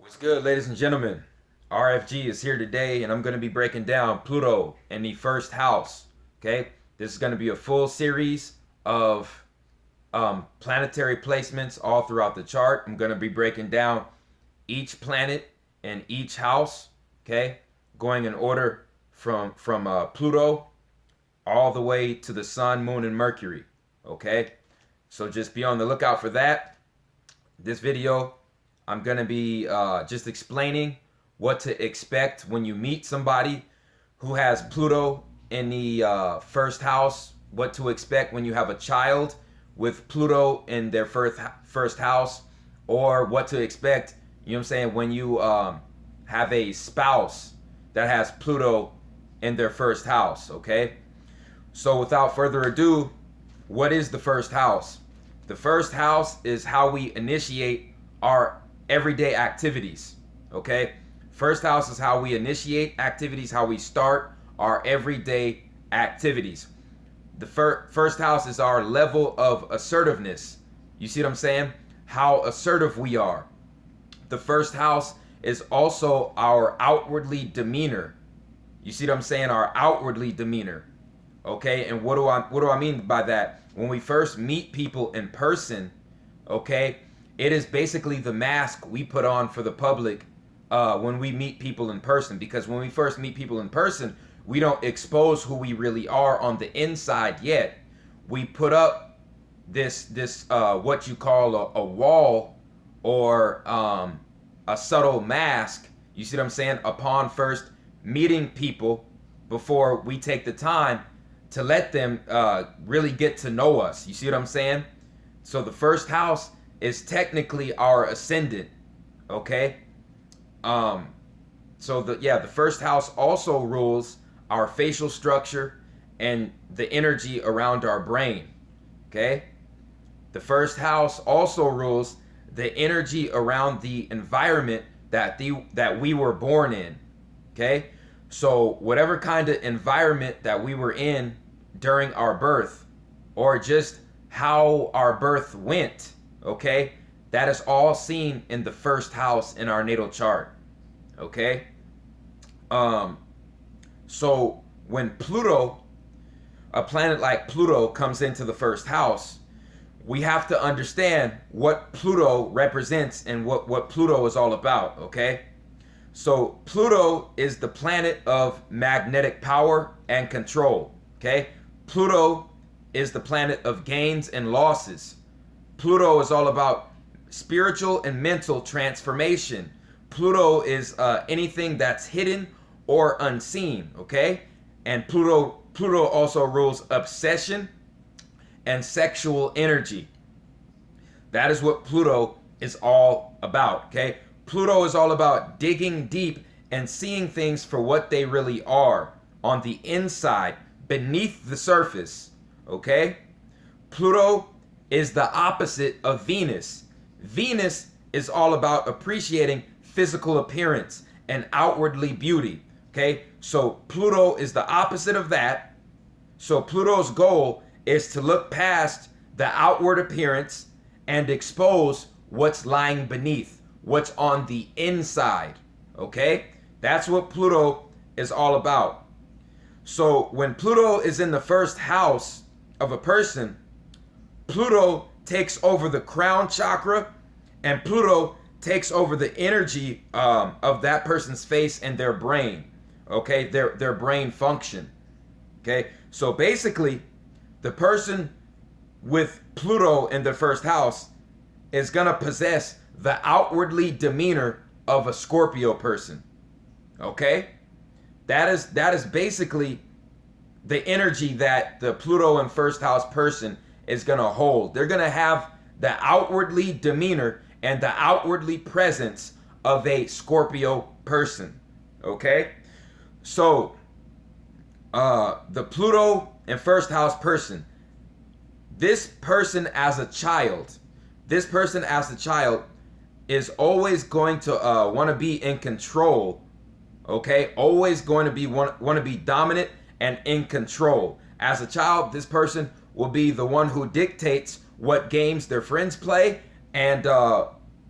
What's good, ladies and gentlemen? RFG is here today, and I'm going to be breaking down Pluto in the first house. Okay, this is going to be a full series of planetary placements all throughout the chart. I'm going to be breaking down each planet in each house. Okay, going in order from Pluto all the way to the Sun, Moon, and Mercury. Okay, so just be on the lookout for that. This video, I'm going to be just explaining what to expect when you meet somebody who has Pluto in the first house, what to expect when you have a child with Pluto in their first house, or what to expect, you know what I'm saying, when you have a spouse that has Pluto in their first house, okay? So without further ado, what is the first house? The first house is how we initiate our everyday activities, okay? First house is how we initiate activities, how we start our everyday activities. The first house is our level of assertiveness. You see what I'm saying? How assertive we are. The first house is also our outwardly demeanor. You see what I'm saying? Our outwardly demeanor. Okay, and what do I mean by that? When we first meet people in person, okay, it is basically the mask we put on for the public when we meet people in person. Because when we first meet people in person, we don't expose who we really are on the inside yet. We put up this what you call a wall or a subtle mask. You see what I'm saying? Upon first meeting people, before we take the time to let them really get to know us. You see what I'm saying? So the first house is technically our ascendant, okay? So the first house also rules our facial structure and the energy around our brain, okay? The first house also rules the energy around the environment that we were born in, okay? So whatever kind of environment that we were in during our birth, or just how our birth went, okay, that is all seen in the first house in our natal chart, okay? So when Pluto, a planet like Pluto, comes into the first house, we have to understand what Pluto represents and what Pluto is all about, okay? So Pluto is the planet of magnetic power and control, okay? Pluto is the planet of gains and losses. Pluto is all about spiritual and mental transformation. Pluto is anything that's hidden or unseen, okay? And Pluto also rules obsession and sexual energy. That is what Pluto is all about, okay? Pluto is all about digging deep and seeing things for what they really are on the inside, beneath the surface, okay? Pluto is the opposite of Venus. Venus is all about appreciating physical appearance and outwardly beauty, okay? So Pluto is the opposite of that. So Pluto's goal is to look past the outward appearance and expose what's lying beneath, what's on the inside, okay? That's what Pluto is all about. So when Pluto is in the first house of a person, Pluto takes over the crown chakra, and Pluto takes over the energy of that person's face and their brain, okay? Their brain function, okay? So basically, the person with Pluto in the first house is gonna possess the outwardly demeanor of a Scorpio person, okay? That is basically the energy that the Pluto in first house person is gonna hold. They're gonna have the outwardly demeanor and the outwardly presence of a Scorpio person, okay? So the Pluto in first house person, this person as a child is always going to want to be in control, okay? Always going to be want to be dominant and in control. As a child, this person will be the one who dictates what games their friends play and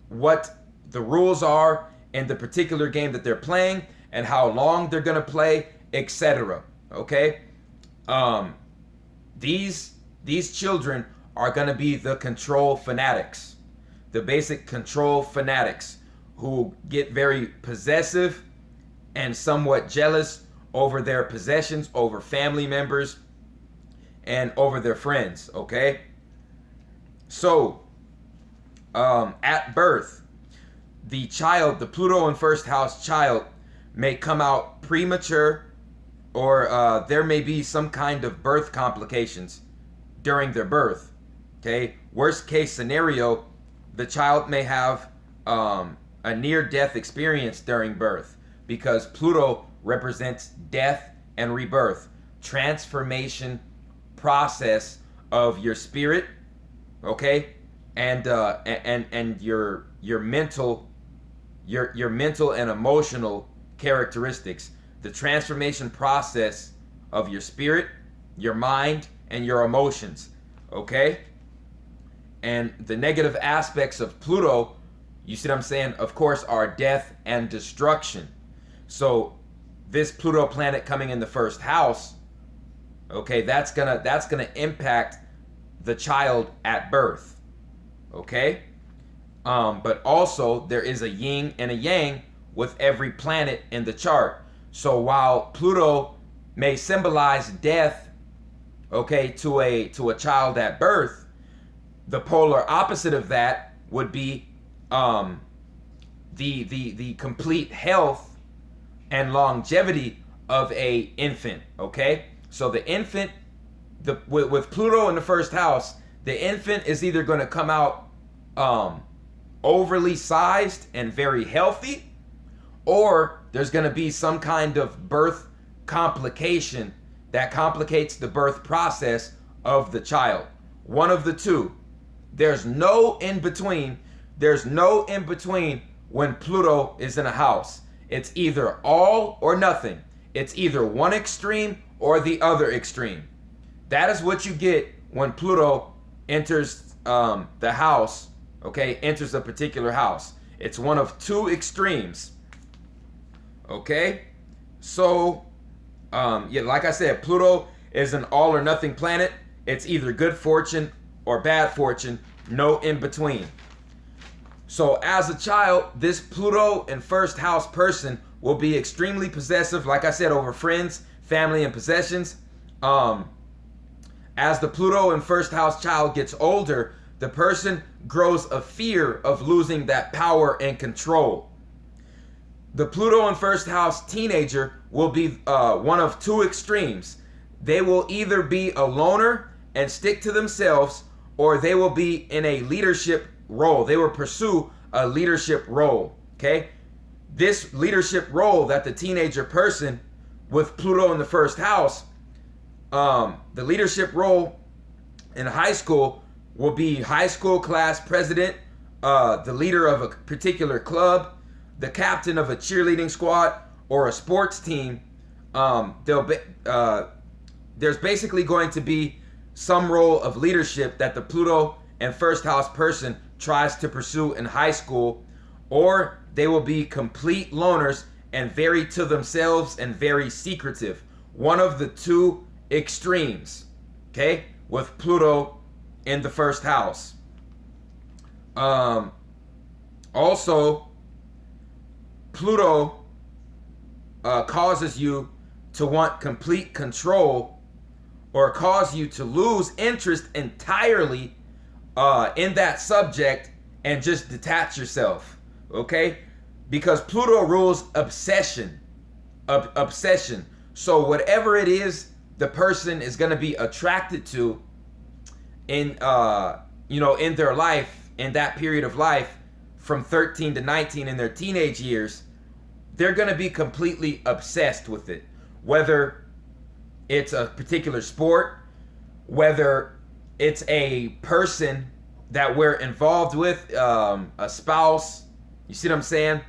what the rules are in the particular game that they're playing and how long they're going to play, etc. Okay? These children are going to be the control fanatics, the basic control fanatics who get very possessive and somewhat jealous over their possessions, over family members, and over their friends, okay? So, at birth, the child, the Pluto in first house child, may come out premature, or there may be some kind of birth complications during their birth, okay? Worst case scenario, the child may have a near-death experience during birth, because Pluto represents death and rebirth, transformation process of your spirit, okay, and your mental and emotional characteristics, the transformation process of your spirit, your mind, and your emotions, okay. And the negative aspects of Pluto, you see what I'm saying, of course, are death and destruction. So this Pluto planet coming in the first house, okay, that's gonna impact the child at birth, okay. But also there is a yin and a yang with every planet in the chart. So while Pluto may symbolize death, okay, to a child at birth, the polar opposite of that would be the complete health and longevity of a infant, okay? So the infant, with Pluto in the first house, the infant is either going to come out overly sized and very healthy, or there's going to be some kind of birth complication that complicates the birth process of the child. One of the two. There's no in between. There's no in between when Pluto is in a house. It's either all or nothing. It's either one extreme or the other extreme. That is what you get when Pluto enters the house, okay, enters a particular house. It's one of two extremes, okay? So, yeah, like I said, Pluto is an all or nothing planet. It's either good fortune or bad fortune, no in between. So as a child, this Pluto in first house person will be extremely possessive, like I said, over friends, family, and possessions. As the Pluto in first house child gets older, the person grows a fear of losing that power and control. The Pluto in first house teenager will be one of two extremes. They will either be a loner and stick to themselves, or they will be in a leadership role. They will pursue a leadership role, okay? This leadership role that the teenager person with Pluto in the first house, the leadership role in high school will be high school class president, the leader of a particular club, the captain of a cheerleading squad or a sports team. There's basically going to be some role of leadership that the Pluto and first house person tries to pursue in high school, or they will be complete loners and very to themselves and very secretive. One of the two extremes, okay, with Pluto in the first house. Also, Pluto causes you to want complete control, or cause you to lose interest entirely in that subject and just detach yourself, okay? Because Pluto rules obsession, obsession. So whatever it is the person is going to be attracted to in in their life, in that period of life from 13 to 19 in their teenage years, they're going to be completely obsessed with it. Whether it's a particular sport, whether it's a person that we're involved with, a spouse, you see what I'm saying?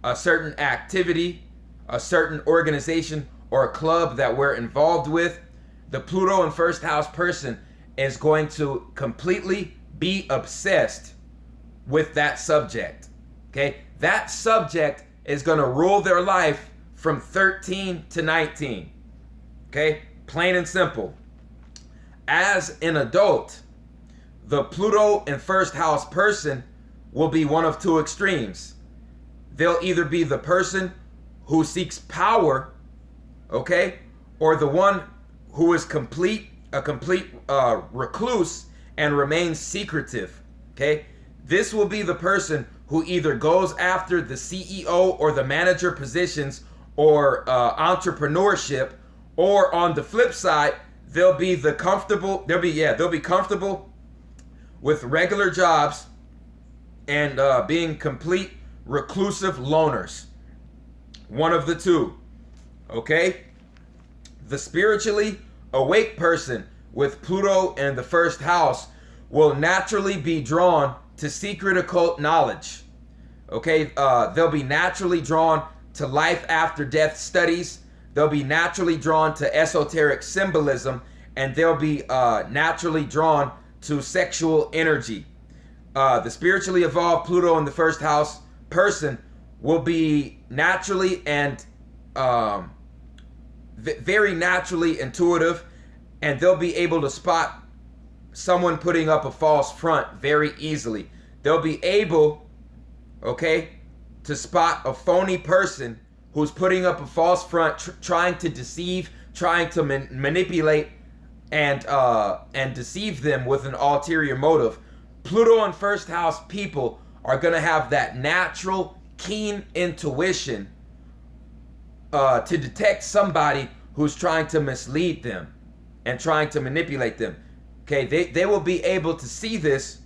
A certain activity, a certain organization or a club that we're involved with, the Pluto in first house person is going to completely be obsessed with that subject, Okay, that subject is going to rule their life from 13 to 19. Okay, plain and simple. As an adult, the Pluto in first house person will be one of two extremes. They'll either be the person who seeks power, okay, or the one who is a complete recluse and remains secretive. Okay, this will be the person who either goes after the CEO or the manager positions or entrepreneurship, or on the flip side, they'll be comfortable with regular jobs and being complete reclusive loners. One of the two. Okay? The spiritually awake person with Pluto in the first house will naturally be drawn to secret occult knowledge. Okay? They'll be naturally drawn to life after death studies. They'll be naturally drawn to esoteric symbolism, and they'll be naturally drawn to sexual energy. The spiritually evolved Pluto in the first house person will be naturally and very naturally intuitive, and they'll be able to spot someone putting up a false front very easily. They'll be able, okay, to spot a phony person who's putting up a false front, trying to deceive, trying to manipulate and deceive them with an ulterior motive. Pluto in first house people are going to have that natural, keen intuition to detect somebody who's trying to mislead them and trying to manipulate them. Okay, they will be able to see this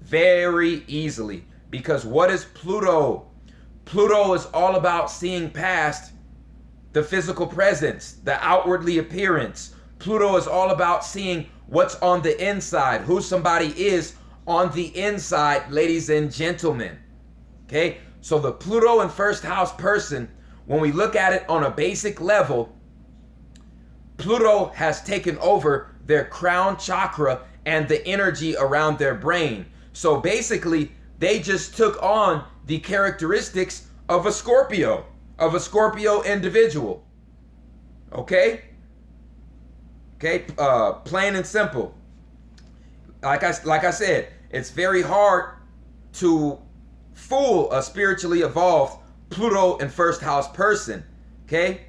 very easily, because what is Pluto? Pluto is all about seeing past the physical presence, the outwardly appearance. Pluto is all about seeing what's on the inside, who somebody is on the inside, ladies and gentlemen. Okay, so the Pluto in first house person, when we look at it on a basic level, Pluto has taken over their crown chakra and the energy around their brain. So basically, they just took on the characteristics of a Scorpio individual. Okay? Okay, plain and simple. Like I said, it's very hard to fool a spiritually evolved Pluto in first house person. Okay?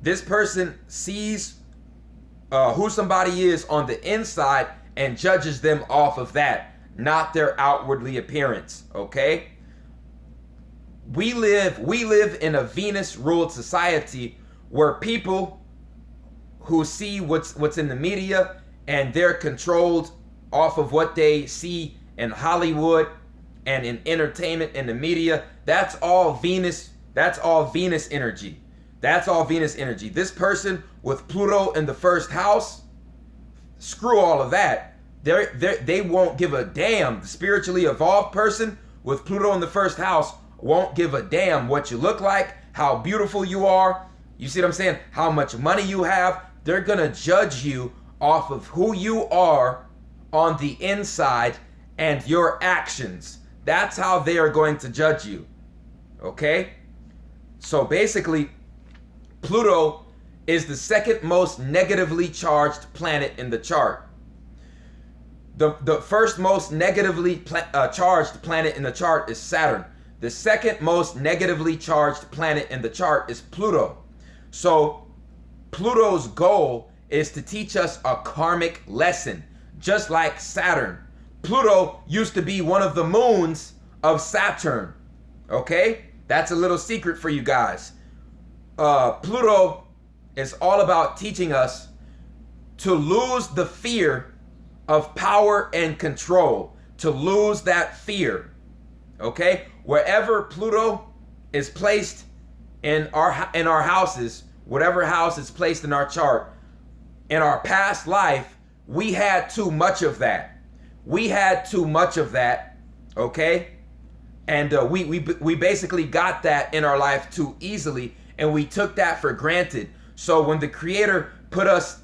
This person sees who somebody is on the inside and judges them off of that, not their outwardly appearance. Okay? We live in a Venus-ruled society where people who see what's in the media, and they're controlled off of what they see in Hollywood and in entertainment and the media. That's all Venus. That's all Venus energy. That's all Venus energy. This person with Pluto in the first house, screw all of that. They won't give a damn. The spiritually evolved person with Pluto in the first house won't give a damn what you look like, how beautiful you are. You see what I'm saying? How much money you have. They're going to judge you off of who you are on the inside and your actions. That's how they are going to judge you. Okay? So basically, Pluto is the second most negatively charged planet in the chart. The first most negatively charged planet in the chart is Saturn. The second most negatively charged planet in the chart is Pluto. So Pluto's goal is to teach us a karmic lesson, just like Saturn. Pluto used to be one of the moons of Saturn. Okay? That's a little secret for you guys. Pluto is all about teaching us to lose the fear of power and control, to lose that fear. Okay? Wherever Pluto is placed in our houses, whatever house is placed in our chart, in our past life, we had too much of that. We had too much of that, okay? And we basically got that in our life too easily, and we took that for granted. So when the Creator put us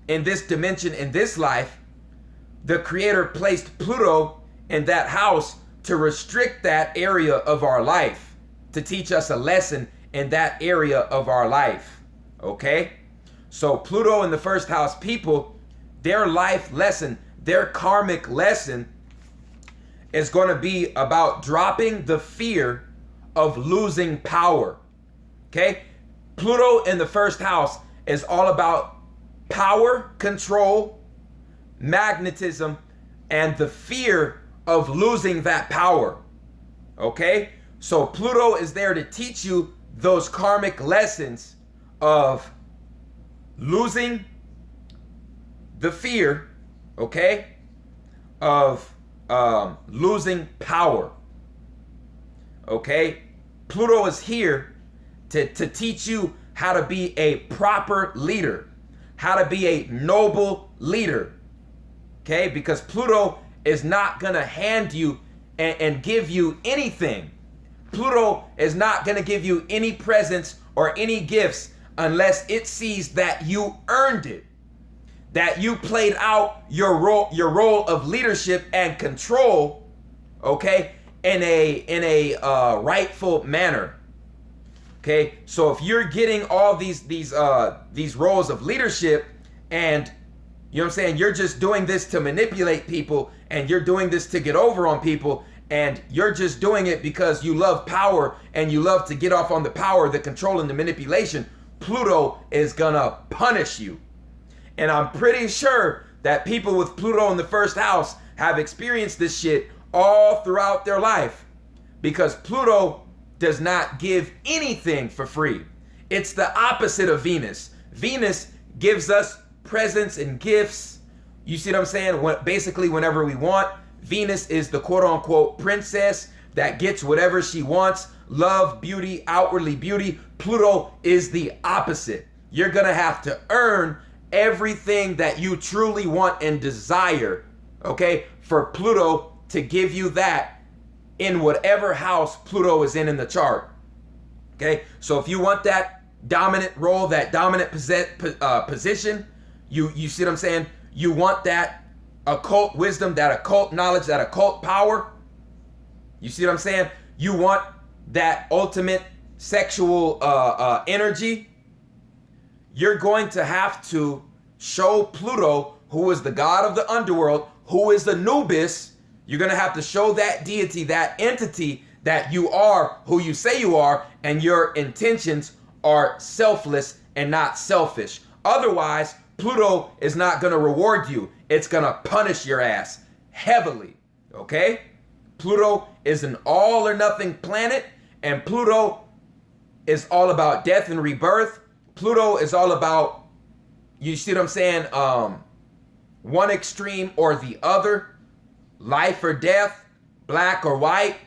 in this dimension, in this life, the Creator placed Pluto in that house to restrict that area of our life, to teach us a lesson in that area of our life. Okay? So Pluto in the first house people, their life lesson, their karmic lesson is going to be about dropping the fear of losing power. Okay? Pluto in the first house is all about power, control, magnetism, and the fear of losing that power. Okay? So Pluto is there to teach you those karmic lessons of losing the fear, okay, of losing power. Okay? Pluto is here to teach you how to be a proper leader, how to be a noble leader. Okay? Because Pluto is not going to hand you and give you anything. Pluto is not going to give you any presents or any gifts unless it sees that you earned it, that you played out your role of leadership and control, okay, in a rightful manner. Okay, so if you're getting all these roles of leadership, and you know what I'm saying, you're just doing this to manipulate people, and you're doing this to get over on people, and you're just doing it because you love power and you love to get off on the power, the control, and the manipulation, Pluto is gonna punish you. And I'm pretty sure that people with Pluto in the first house have experienced this shit all throughout their life, because Pluto does not give anything for free. It's the opposite of Venus. Venus gives us presents and gifts. You see what I'm saying? Basically, whenever we want. Venus is the quote-unquote princess that gets whatever she wants. Love, beauty, outwardly beauty. Pluto is the opposite. You're going to have to earn everything that you truly want and desire, okay, for Pluto to give you that in whatever house Pluto is in the chart. Okay, so if you want that dominant role, that dominant position, you see what I'm saying? You want that occult wisdom, that occult knowledge, that occult power. You see what I'm saying? You want that ultimate sexual energy. You're going to have to show Pluto, who is the god of the underworld, who is Anubis. You're going to have to show that deity, that entity, that you are who you say you are, and your intentions are selfless and not selfish. Otherwise, Pluto is not going to reward you. It's going to punish your ass heavily, okay? Pluto is an all or nothing planet, and Pluto is all about death and rebirth. Pluto is all about, you see what I'm saying, one extreme or the other, life or death, black or white,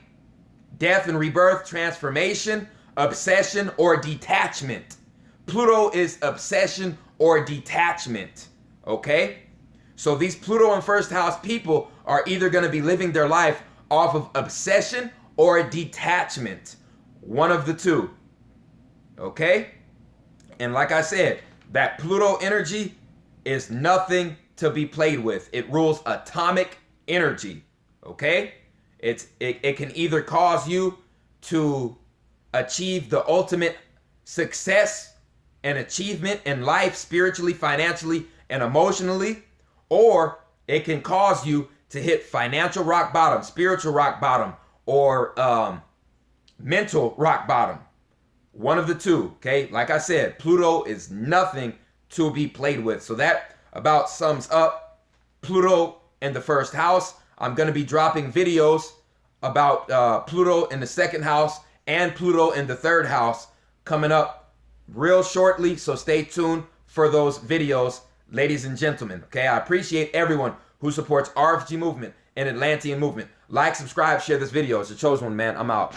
death and rebirth, transformation, obsession or detachment. Pluto is obsession or detachment, okay? So these Pluto in first house people are either going to be living their life off of obsession or detachment. One of the two, okay? And like I said, that Pluto energy is nothing to be played with. It rules atomic energy, okay? It can either cause you to achieve the ultimate success and achievement in life, spiritually, financially, and emotionally, or it can cause you to hit financial rock bottom, spiritual rock bottom, or mental rock bottom. One of the two, okay? Like I said, Pluto is nothing to be played with. So that about sums up Pluto in the first house. I'm going to be dropping videos about Pluto in the second house and Pluto in the third house coming up real shortly. So stay tuned for those videos, ladies and gentlemen. Okay, I appreciate everyone who supports RFG movement and Atlantean movement. Like, subscribe, share this video. It's the chosen one, man. I'm out.